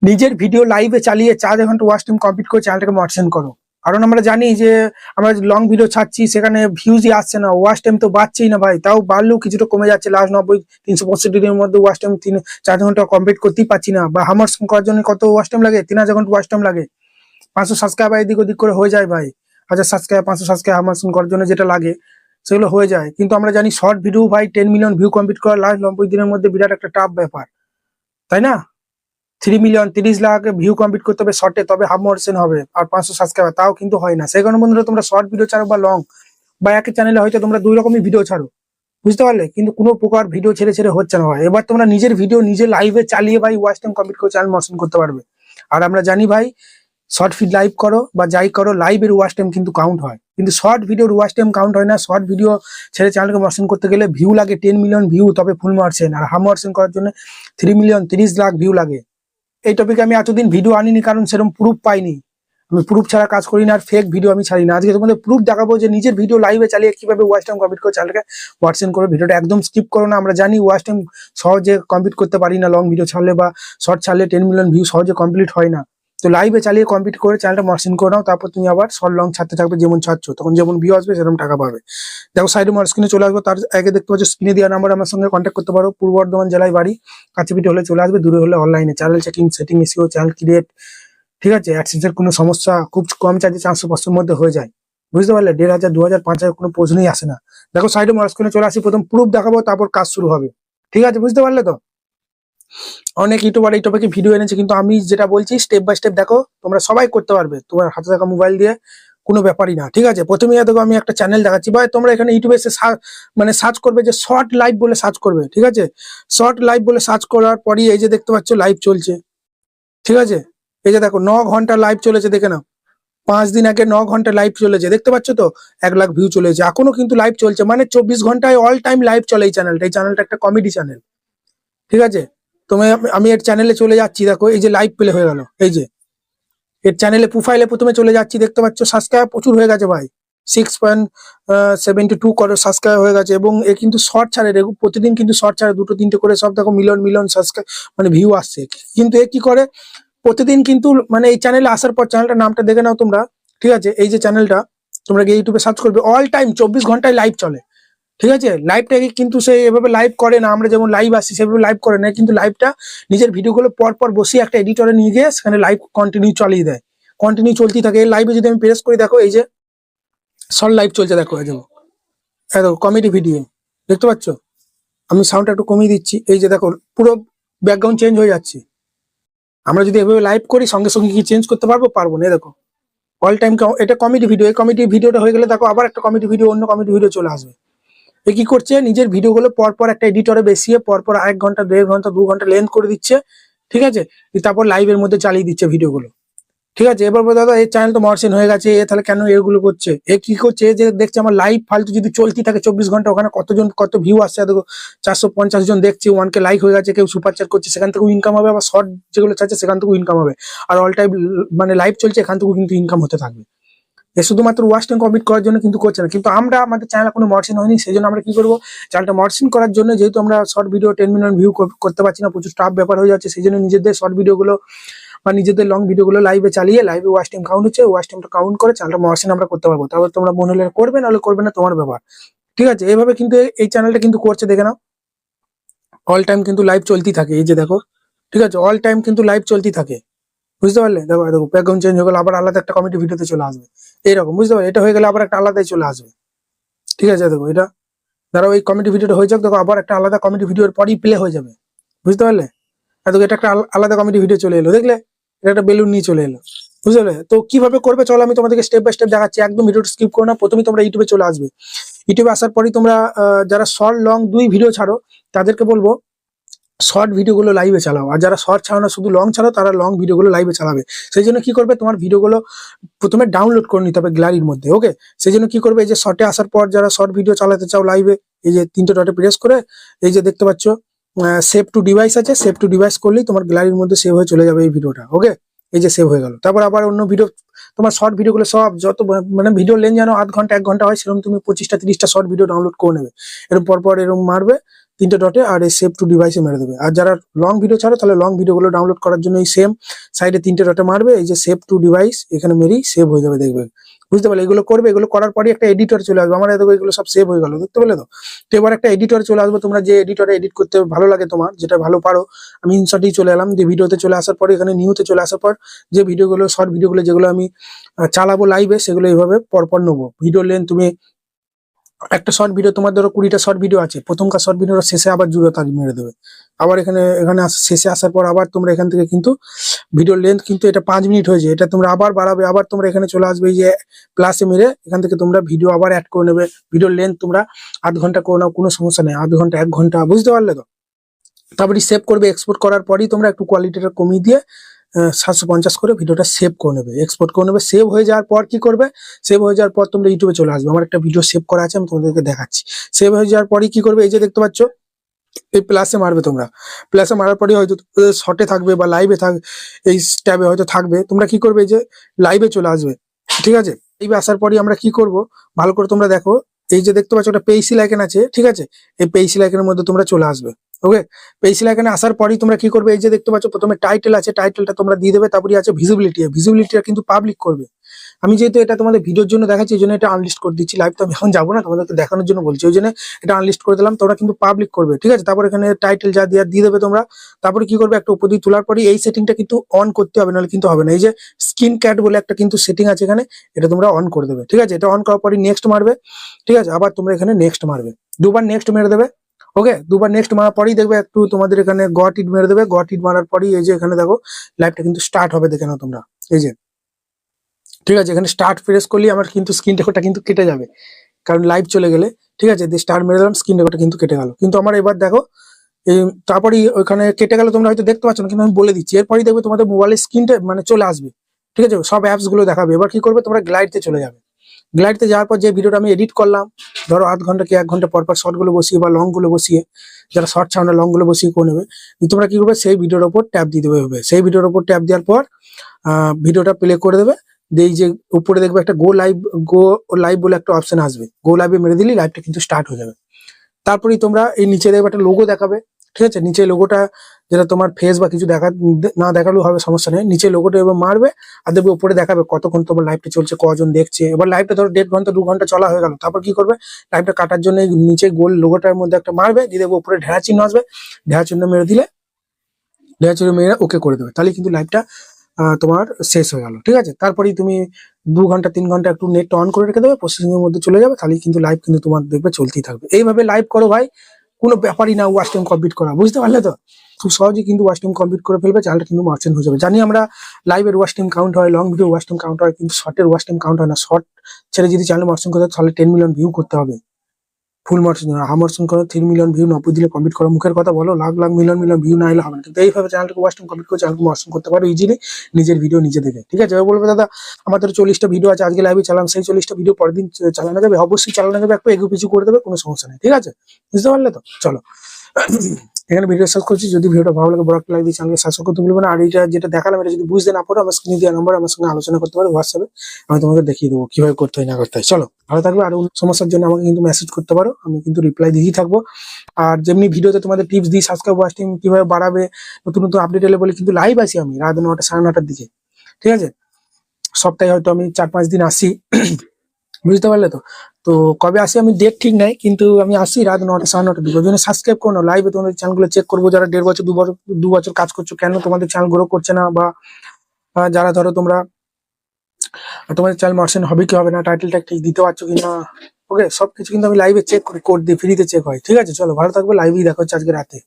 নিজের ভিডিও লাইভে চালিয়ে 4 ঘন্টা ওয়াচ টাইম কমপ্লিট করে চ্যানেলটাকে মনিটরিং করো। কারণ আমরা জানি যে আমরা লং ভিডিও ছাড়ছি, সেখানে ভিউজই আসছে না, ওয়াচ টাইম তো বাড়ছেই না ভাই, তাও বাড়লেও কিছুটা কমে যাচ্ছে। লাস্ট 90-365 দিনের মধ্যে ওয়াচ টাইম 4 ঘন্টা কমপ্লিট করতেই পারছি না। বা হামার্সন করার জন্য কত ওয়াচ টাইম লাগে? 3000 ঘন্টা ওয়াচ টাইম লাগে। 500 সাবস্ক্রাইবার এদিক ওদিক করে হয়ে যায় ভাই। 1000 সাবস্ক্রাইবার 500 সাবস্ক্রাইবার হামার্সন করার জন্য যেটা লাগে সেগুলো হয়ে যায়। কিন্তু আমরা জানি শর্ট ভিডিও ভাই 10 মিলিয়ন ভিউ কমপ্লিট করা লাস্ট 90 দিনের মধ্যে বিরাট একটা টাফ ব্যাপার, তাই না? 3 মিলিয়ন 30 লাখ ভিউ কমপ্লিট করতে হবে শর্টে, তবে হাফ মোশন হবে। আর 500 সাবস্ক্রাইবার তাও কিন্তু হয় না। সেই কারণে বন্ধুরা, তোমরা শর্ট ভিডিও ছাড়ো বা লং বা একই চ্যানেলে হয়তো তোমরা 2 রকমই ভিডিও ছাড়ো, বুঝতে পারলে? কিন্তু কোনো প্রকার ভিডিও ছেড়ে ছেড়ে হচ্ছে না ভাই। এবার তোমরা নিজের ভিডিও নিজে লাইভে চালিয়ে ভাই ওয়াচ টাইম কমপ্লিট করে চ্যানেল মোশন করতে পারবে। আর আমরা জানি ভাই, শর্ট ফিড লাইভ করো বা যাই করো, লাইভের ওয়াচ টাইম কিন্তু কাউন্ট হয়, কিন্তু শর্ট ভিডিওর ওয়াচ টাইম কাউন্ট হয় না। শর্ট ভিডিও ছেড়ে চ্যানেলকে মোশন করতে গেলে ভিউ লাগে 10 মিলিয়ন ভিউ, তবে ফুল মোশন। আর হাফ মোশন করার জন্য 3 মিলিয়ন 30 লাখ ভিউ লাগে। এই টপিকে আমি এতদিন ভিডিও আনিনি, কারণ সেরকম প্রুফ পাইনি। আমি প্রুফ ছাড়া কাজ করি না, আর ফেক ভিডিও আমি ছাড়ি না। আজকে তোমাদের প্রুফ দেখাবো যে নিজের ভিডিও লাইভে চালিয়ে কিভাবে ওয়াচ টাইম কমপ্লিট করে চ্যানেলকে মোশন করো। ভিডিওটা একদম স্কিপ করো না। আমরা জানি ওয়াচ টাইম সহজে কমপ্লিট করতে পারি না, লং ভিডিও ছাড়লে বা শর্ট ছাড়লে 10 মিলিয়ন ভিউ সহজে কমপ্লিট হয় না। তো লাইভে চালিয়ে কমপ্লিট করে চ্যানেলটা মোশন করে নাও, তারপর তুমি আবার শর্ট লং ছাড়তে থাকবে। যেমন ছাড়ছো তখন যেমন ভিউ আসবে সেরকম টাকা পাবে। দেখো সাইডে আমার স্ক্রিনে চলে আসবে, তার আগে দেখতে পাচ্ছ স্ক্রিনে দেওয়া নাম্বার, আমার সঙ্গে কন্ট্যাক্ট করতে পারো। পূর্ব বর্ধমান জেলায় বাড়ি, কাছে পিঠে হলে চলে আসবে, দূরে হলে অনলাইনে। Channel checking, setting, SEO, channel create, ঠিক আছে? অ্যাডসেন্সের কোনো সমস্যা খুব কম চার্জে 400-500 মধ্যে হয়ে যায়, বুঝতে পারলে? 1500, 2000, 5000 কোনো প্রশ্নই আসে না। দেখো সাইডে আমার স্ক্রিনে চলে আসি, প্রথম প্রুফ দেখাবো, তারপর কাজ শুরু হবে, ঠিক আছে? বুঝতে পারলে তো? অনেক ইউটিউবার এই টপিকে ভিডিও এনেছে, কিন্তু আমি যেটা বলছি স্টেপ বাই স্টেপ দেখো, তোমরা সবাই করতে পারবে তোমার হাতে থাকা মোবাইল দিয়ে, কোনো ব্যাপারই না, ঠিক আছে? প্রথমে দেখো আমি একটা চ্যানেল দেখাচ্ছি ভাই। তোমরা এখানে ইউটিউবে এসে মানে সার্চ করবে যে শর্ট লাইভ বলে সার্চ করবে, ঠিক আছে? শর্ট লাইভ বলে সার্চ করার পরই এই যে দেখতে পাচ্ছ লাইভ চলছে, ঠিক আছে? এই যে দেখো 9 ঘন্টা লাইভ চলেছে, দেখে নাও। 5 দিন আগে 9 ঘন্টা লাইভ চলেছে, দেখতে পাচ্ছ তো? 1 লাখ ভিউ চলেছে, এখনো কিন্তু লাইভ চলছে। মানে 24 ঘন্টায় অল টাইম লাইভ চলে এই চ্যানেলটা। এই চ্যানেলটা একটা কমেডি চ্যানেল, ঠিক আছে? তুমি আমি এর চ্যানেলে চলে যাচ্ছি, দেখো এই যে লাইভ প্লে হয়ে গেল। এই যে এর চ্যানেলে প্রোফাইলে প্রথমে চলে যাচ্ছি, দেখতে পাচ্ছ সাবস্ক্রাইব প্রচুর হয়ে গেছে ভাই। 6.72 করোড় সাবস্ক্রাইব হয়ে গেছে। এবং এ কিন্তু শর্ট ছাড়ে, প্রতিদিন কিন্তু শর্ট ছাড়ে, 2-3টে করে। সব দেখো মিলিয়ন মিলিয়ন সাবস্ক্রাইব মানে ভিউ আসছে। কিন্তু এ কি করে প্রতিদিন কিন্তু, মানে এই চ্যানেলে আসার পর চ্যানেলটার নামটা দেখে নাও তোমরা, ঠিক আছে? এই যে চ্যানেলটা তোমরা গিয়ে ইউটিউবে সার্চ করবে, অল টাইম 24 ঘন্টায় লাইভ চলে, ঠিক আছে? লাইভটাকে কিন্তু সে এভাবে লাইভ করে না, আমরা যেমন লাইভ আসছি সেভাবে লাইভ করে না। কিন্তু লাইভটা নিজের ভিডিওগুলো পর পর বসিয়ে একটা এডিটরে নিয়ে গিয়ে সেখানে লাইভ কন্টিনিউ চালিয়ে দেয়, কন্টিনিউ চলতেই থাকে। এই লাইভে যদি আমি প্রেস করি, দেখো এই যে শর্ট লাইভ চলছে, দেখো এই দেখো, দেখো কমেডি ভিডিও, দেখতে পাচ্ছ? আমি সাউন্ডটা একটু কমিয়ে দিচ্ছি। এই যে দেখো পুরো ব্যাকগ্রাউন্ড চেঞ্জ হয়ে যাচ্ছে। আমরা যদি এভাবে লাইভ করি সঙ্গে সঙ্গে কি চেঞ্জ করতে পারবো? পারবো না। দেখো অল টাইম এটা কমেডি ভিডিও। এই কমেডি ভিডিওটা হয়ে গেলে দেখো আবার একটা কমেডি ভিডিও, অন্য কমেডি ভিডিও চলে আসবে। এ কি করছে, নিজের ভিডিওগুলো পরপর একটা এডিটরে বেশিয়ে পরপর 1 ঘন্টা, 1.5 ঘন্টা, 2 ঘন্টা লেন্থ করে দিচ্ছে, ঠিক আছে? তারপর লাইভের মধ্যে চালিয়ে দিচ্ছে ভিডিওগুলো, ঠিক আছে? এবার বলে, দাদা এই চ্যানেল তো মর্সিন হয়ে গেছে, এ তাহলে কেন এগুলো করছে? এ কি করছে, যে দেখছে আমার লাইভ ফালতু যদি চলতে থাকে 24 ঘন্টা, ওখানে কতজন কত ভিউ আসছে দেখো, 450 জন দেখছে, 1K লাইক হয়ে গেছে, কেউ সুপার চ্যাট করছে, সেখান থেকেও ইনকাম হবে। আবার শর্ট যেগুলো চাচ্ছে সেখান থেকেও ইনকাম হবে। আর অল টাইম মানে লাইভ চলছে, এখান থেকেও কিন্তু ইনকাম হতে থাকবে। এ শুধুমাত্র ওয়াচ টাইম কমপ্লিট করার জন্য কিন্তু করছে না। কিন্তু আমরা, আমাদের চ্যানেল কোনো মর্সিন হয়নি, সেই জন্য আমরা কি করবো, চ্যানেলটা মর্সিন করার জন্য, যেহেতু আমরা শর্ট ভিডিও 10 মিলিয়ন ভিউ করতে পারছি না, প্রচুর টাফ ব্যাপার হয়ে যাচ্ছে, সেই জন্য নিজেদের শর্ট ভিডিওগুলো বা নিজেদের লং ভিডিওগুলো লাইভে চালিয়ে, লাইভে ওয়াচ টাইম কাউন্ট হচ্ছে, ওয়াচ টাইমটা কাউন্ট করে চ্যানেলটা মর্সিন আমরা করতে পারবো। তারপর তোমরা মনে হলে করবে, নাহলে করবে না, তোমার ব্যাপার, ঠিক আছে? এইভাবে কিন্তু এই চ্যানেলটা কিন্তু করছে, দেখে নাও। অল টাইম কিন্তু লাইভ চলতেই থাকে, এই যে দেখো, ঠিক আছে? অল টাইম কিন্তু লাইভ চলতেই থাকে, বুঝতে পারলে? দেখো দেখো ব্যাকগ্রাউন্ড চেঞ্জ হয়ে গেল, আবার আলাদা একটা কমেডি ভিডিওতে চলে আসবে, এইরকম, বুঝতে পারলে? এটা হয়ে গেলে আবার একটা আলাদাই চলে আসবে, ঠিক আছে? দেখো এটা ধরো এই কমেডি ভিডিওটা হয়ে যাক, দেখো আবার একটা আলাদা কমেডি ভিডিওর পরই প্লে হয়ে যাবে, বুঝতে পারলে? আর দেখো এটা একটা আলাদা কমেডি ভিডিও চলে এলো, দেখলে? এটা একটা বেলুন নিয়ে চলে এলো, বুঝতে পারলে? তো কিভাবে করবে চলো আমি তোমাদেরকে স্টেপ বাই স্টেপ দেখাচ্ছি। একদম ভিডিওটা স্কিপ করো না। প্রথমে তোমরা ইউটিউবে চলে আসবে। ইউটিউবে আসার পরই তোমরা যারা শর্ট লং 2 ভিডিও ছাড়ো তাদেরকে বলবো শর্ট ভিডিওগুলো লাইভে চালাও। আর যারা শর্ট ছাড়ো না, শুধু লং ছাড়ো, তারা লং ভিডিওগুলো লাইভে চালাবে। সেই জন্য কি করবে, তোমার ভিডিওগুলো প্রথমে ডাউনলোড করে নিতে হবে গ্যালারির মধ্যে, ওকে? সেই জন্য কি করবে, এই যে শর্টে আসার পর যারা শর্ট ভিডিও চালাতে চাও লাইভে, এই যে 3টে ডটে প্রেস করে এই যে দেখতে পাচ্ছ সেভ টু ডিভাইস আছে, সেভ টু ডিভাইস করলেই তোমার গ্যালারির মধ্যে সেভ হয়ে চলে যাবে এই ভিডিওটা, ওকে? এই যে সেভ হয়ে গেল। তারপর আবার অন্য ভিডিও, তোমার শর্ট ভিডিওগুলো সব যত মানে ভিডিও লেন যেন আধ ঘন্টা 1 ঘন্টা হয়, সেরকম তুমি 25টা 30টা শর্ট ভিডিও ডাউনলোড করে নেবে। এরকম পরপর এরকম মারবে, তিনটে ডটে আর এই সেভ টু ডিভাইসে মেরে দেবে। আর যারা লং ভিডিও ছাড়ো তাহলে লং ভিডিওগুলো ডাউনলোড করার জন্য এই সেম সাইডে তিনটে ডটে মারবে, এই যে সেভ টু ডিভাইস এখানে মেরেই সেভ হয়ে যাবে, দেখবে। বুঝতে পারলে? এগুলো করবে, এগুলো করার পরই একটা এডিটর চলে আসবে। আমার দেখো এগুলো সব সেভ হয়ে গেল, দেখতে পেলে তো? তো এবার একটা এডিটর চলে আসবে, তোমরা যে এডিটরে এডিট করতে ভালো লাগে তোমার, যেটা ভালো পারো। আমি ইনসার্টেই চলে এলাম, যে ভিডিওতে চলে আসার পর এখানে নিউতে চলে আসার পর যে ভিডিওগুলো শর্ট ভিডিওগুলো যেগুলো আমি চালাবো লাইভে, সেগুলো এইভাবে পরপর নেবো। ভিডিও লেন্থ তুমি একটা শর্ট ভিডিও, তোমার ধরো 20টা শর্ট ভিডিও আছে, প্রথমকার শর্ট ভিডিওর শেষে আবার জুড়ে তাক মেরে দেবে। আবার এখানে এখানে শেষে আসার পর আবার তোমরা এখান থেকে কিন্তু ভিডিও লেন্থ কিন্তু এটা 5 মিনিট হয়েছে, এটা তোমরা আবার বাড়াবে। আবার তোমরা এখানে চলে আসবে, এই যে প্লাসে মেরে এখান থেকে তোমরা ভিডিও আবার অ্যাড করে নেবে। ভিডিও লেন্থ তোমরা আধ ঘন্টা করে নাও, কোনো সমস্যা নেই, আধ ঘন্টা 1 ঘন্টা, বুঝতে পারলে তো? তারপরে সেভ করবে, এক্সপোর্ট করার পরই তোমরা একটু কোয়ালিটিটা কমিয়ে দিয়ে 750 করে ভিডিওটা সেভ করে নেবে, এক্সপোর্ট করে নেবে। সেভ হয়ে যাওয়ার পর কি করবে? সেভ হয়ে যাওয়ার পর তোমরা ইউটিউবে চলে আসবে। আমার একটা ভিডিও সেভ করা আছে, আমি তোমাদেরকে দেখাচ্ছি। সেভ হয়ে যাওয়ার পরই কি করবে? এই যে দেখতে পাচ্ছ, এই প্লাসে মারবে তোমরা। প্লাসে মারার পরই হয়তো শর্টে থাকবে বা লাইভে থাকবে, এই ট্যাবে হয়তো থাকবে। তোমরা কি করবে? এই যে লাইভে চলে আসবে, ঠিক আছে? লাইভে আসার পরই আমরা কি করব, ভালো করে তোমরা দেখো। এই যে দেখতে পাচ্ছ একটা পেইসিল আইকন আছে, ঠিক আছে? এই পেইসিল আইকনের মধ্যে তোমরা চলে আসবে। ওকে, পেইসিল আইকনে আসার পরই তোমরা কি করবে? এই যে দেখতে পাচ্ছ প্রথমে টাইটেল আছে, টাইটেলটা তোমরা দিয়ে দেবে। তারপরে আছে ভিজিবিলিটি, ভিজিবিলিটিটা কিন্তু পাবলিক করবে। আমি যেহেতু এটা তোমাদের ভিডিওর জন্য দেখাচ্ছি, এই জন্য এটা আনলিস্ট করে দিচ্ছি। লাইভ তো আমি এখন যাবো না, তোমাদেরকে দেখানোর জন্য বলছি, ওই জন্য এটা আনলিস্ট করে দিলাম। তোমরা কিন্তু পাবলিক করবে, ঠিক আছে? তারপর এখানে টাইটেল যা দিয়ে দেবে তোমরা। তারপরে কি করবে? একটা উপর দিয়ে তোলার পরে এই সেটিংটা কিন্তু অন করতে হবে, নাহলে কিন্তু হবে না। এই যে স্ক্রিন ক্যাট বলে একটা কিন্তু সেটিং আছে এখানে, এটা তোমরা অন করে দেবে, ঠিক আছে? এটা অন করার পরে নেক্সট মারবে, ঠিক আছে? আবার তোমরা এখানে নেক্সট মারবে, দুবার নেক্সট মেরে দেবে। ওকে, দুবার নেক্সট মারার পরেই দেখবে একটু তোমাদের এখানে গট ইট মেরে দেবে। গট ইট মারার পরেই এই যে এখানে দেখো লাইভটা কিন্তু স্টার্ট হবে, দেখে নাও তোমরা। এই যে, ঠিক আছে, এখানে স্টার্ট প্রেস করলেই আমার কিন্তু স্ক্রিন রেকর্ডটা কিন্তু কেটে যাবে, কারণ লাইভ চলে গেলে, ঠিক আছে? দিয়ে স্টার্ট মেরে দিলাম, স্ক্রিন রেকর্ডটা কিন্তু কেটে গেল। কিন্তু আমার এবার দেখো এই তারপরেই ওখানে কেটে গেল, তোমরা হয়তো দেখতে পাচ্ছ না, কিন্তু আমি বলে দিচ্ছি। এরপরই দেখবে তোমাদের মোবাইলের স্ক্রিনটা মানে চলে আসবে, ঠিক আছে? সব অ্যাপস গুলো দেখাবে। এবার কি করবে? তোমরা গ্লাইডতে চলে যাবে। গ্লাইডতে যাওয়ার পর যে ভিডিওটা আমি এডিট করলাম, ধরো আধ ঘন্টা কি 1 ঘন্টা পর পর শর্ট গুলো বসিয়ে বা লং গুলো বসিয়ে, যারা শর্ট চাও না লং গুলো বসিয়ে করে নেবে, তোমরা কি করবে? সেই ভিডিওর উপর ট্যাপ দিয়ে দেবে। হবে সেই ভিডিওর উপর ট্যাপ দেওয়ার পর ভিডিওটা প্লে করে দেবে। দিয়ে এই যে উপরে দেখবে একটা গো লাইভ বলে একটা অপশন আসবে, গো লাইভে মেরে দিলেই লাইভটা কিন্তু স্টার্ট হয়ে যাবে। তারপরেই তোমরা এই নিচে দেখবে একটা লোগো দেখাবে, ঠিক আছে? নিচে লোগোটা, যেটা তোমার ফেস বা কিছু না দেখালেও হবে, সমস্যা নেই। নিচে লোগোটা এবার মারবে, আর দেখবে উপরে দেখাবে কতক্ষণ তোমার লাইভটা চলছে, কজন দেখছে। এবার লাইভটা ধরো 1.5 ঘন্টা 2 ঘন্টা চলা হয়ে গেল, তারপর কি করবে? লাইভটা কাটার জন্য এই নিচে গোল লোগোটার মধ্যে একটা মারবে, দিয়ে দেখবে উপরে ঢেড়া চিহ্ন আসবে, ঢেড়া চিহ্ন মেরে দিলে, ঢেড়া চিহ্ন মেরে ওকে করে দেবে, তাহলে কিন্তু লাইভটা তোমার শেষ হয়ে গেল, ঠিক আছে? তারপরেই তুমি 2 ঘন্টা 3 ঘন্টা একটু নেট অন করে রেখে দেবে, প্রসেসিং এর মধ্যে চলে যাবে, তাহলে কিন্তু লাইভ কিন্তু তোমার দেখবে চলতেই থাকবে। এইভাবে লাইভ করো ভাই, কোনো ব্যাপারই না ওয়াচ টাইম কমপ্লিট করা, বুঝতে পারলে তো? খুব সহজেই কিন্তু ওয়াচ টাইম কমপ্লিট করে ফেলবে, চ্যানেলটা কিন্তু মার্চেন্ট হয়ে যাবে। জানি আমরা লাইভের ওয়াচ টাইম কাউন্ট হয়, long video watch time count হয়, কিন্তু শর্টের ওয়াচ টাইম কাউন্ট হয় না। শর্ট ছেড়ে যদি চ্যানেল মার্চেন্ট করতে হয়, তাহলে 10 মিলিয়ন ভিউ করতে হবে। ফুল মার্চেন্ট হাফ মার্চেন্ট করো, 3 মিলিয়ন ভিউ 90 দিলে কমপ্লিট করো। মুখের কথা বলো, lakh lakh million million view না এলে হবে না। কিন্তু এইভাবে চ্যানেলটাকে ওয়াচ টাইম কমপ্লিট করে চ্যানেলকে মার্চেন্ট করতে পারো ইজিলি, নিজের ভিডিও নিজে দেখে, ঠিক আছে? এবার বলবে দাদা আমাদের 40টা ভিডিও আছে, আজকে লাইভে চালাম, সেই 40টা ভিডিও পরের দিন চালানো যাবে? অবশ্যই চালানো যাবে, একটু এগু পিছু করে দেবে, কোনো সমস্যা নেই, ঠিক আছে? বুঝতে পারলে তো? চলো এখানে ভিডিও শেষ করছি। যদি ভিডিওটা ভালো লাগে বড় একটা লাইক দিয়ে চ্যানেলকে সাবস্ক্রাইব করতে ভুলবে না। আর এটা যেটা দেখালাম, এটা যদি বুঝতে না পারো, আমার স্ক্রিনে দেওয়া নম্বর আমার সঙ্গে আলোচনা করতে পারো হোয়াটসঅ্যাপে, আমি তোমাকে দেখিয়ে দেবো কিভাবে করতে হয় না করতে হয়। চলো ভালো থাকবে, আর সমস্যার জন্য আমাকে কিন্তু মেসেজ করতে পারো, আমি কিন্তু রিপ্লাই দিয়েই থাকবো। আর যেমনি ভিডিওতে তোমাদের টিপস দিই, সাবস্ক্রাইব ওয়াচ টাইম কিভাবে বাড়াবে, নতুন নতুন আপডেট এলে বলে কিন্তু লাইভ আসি আমি রাত 9টা 9:30টার দিকে, ঠিক আছে? সপ্তাহে হয়তো আমি 4-5 দিন আসি, বুঝতে পারলে তো? তো কবে আসি আমি ডেট ঠিক নাই, কিন্তু আমি আসি রাত 9টা 9:30টার দিকে। ওই জন্য সাবস্ক্রাইব করো, লাইভে তোমাদের চ্যানেলগুলো চেক করবো, যারা 1.5 বছর 2 বছর কাজ করছো, কেন তোমাদের চ্যানেল গ্রো করছে না, বা যারা ধরো তোমরা তোমাদের চ্যানেল মার্চেন্ট হবে কি হবে না, টাইটেলটা ঠিক দিতে পারছো কিনা, ওকে, সবকিছু কিন্তু আমি লাইভে চেক করি, কোড দিয়ে ফ্রিতে চেক হয়, ঠিক আছে? চলো ভালো থাকবে, লাইভেই দেখা হচ্ছে আজকে রাতে।